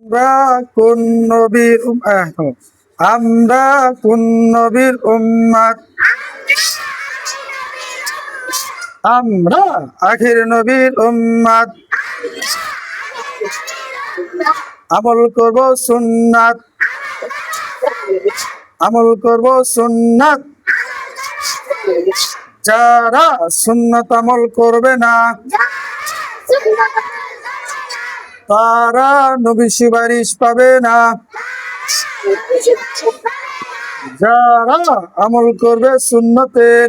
আমরা কোন নবীর আমরা কোন নবীর উম্মত? আমরা আখির নবীর উম্মত। আমল করব সুন্নাত, আমল করব সুন্নাত। যারা সুন্নাত আমল করবে না তারা নবী সুপারিশ পাবে না। যারা আমল করবে সুন্নতের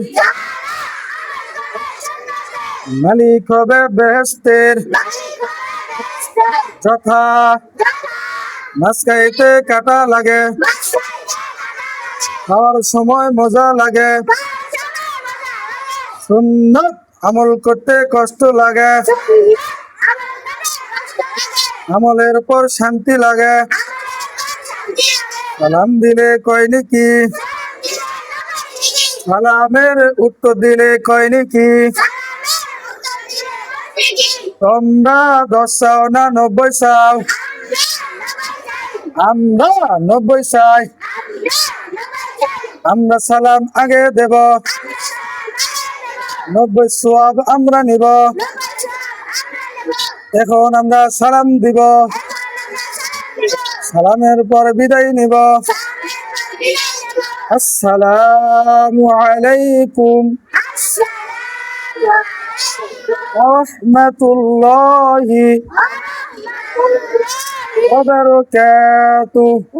মালিক হবে বেহেশতের। যথা মাছ খাইতে কাটা লাগে, খাওয়ার সময় মজা লাগে। সুন্নত আমল করতে কষ্ট লাগে, আমলের পর শান্তি লাগে। সালাম দিলে কয় নাকি, সালামের উত্তর দিলে কয় নাকি। তোমরা 10 চাও না 90 চাও? আমরা 90 চাই। আমরা সালাম আগে দেব, 90 সওয়াব আমরা নিব। এখন আমরা সালাম দিব, সালামের পর বিদায় নিব। আসসালামু আলাইকুম রাহমাতুল্লাহি ওয়া বারাকাতুহু।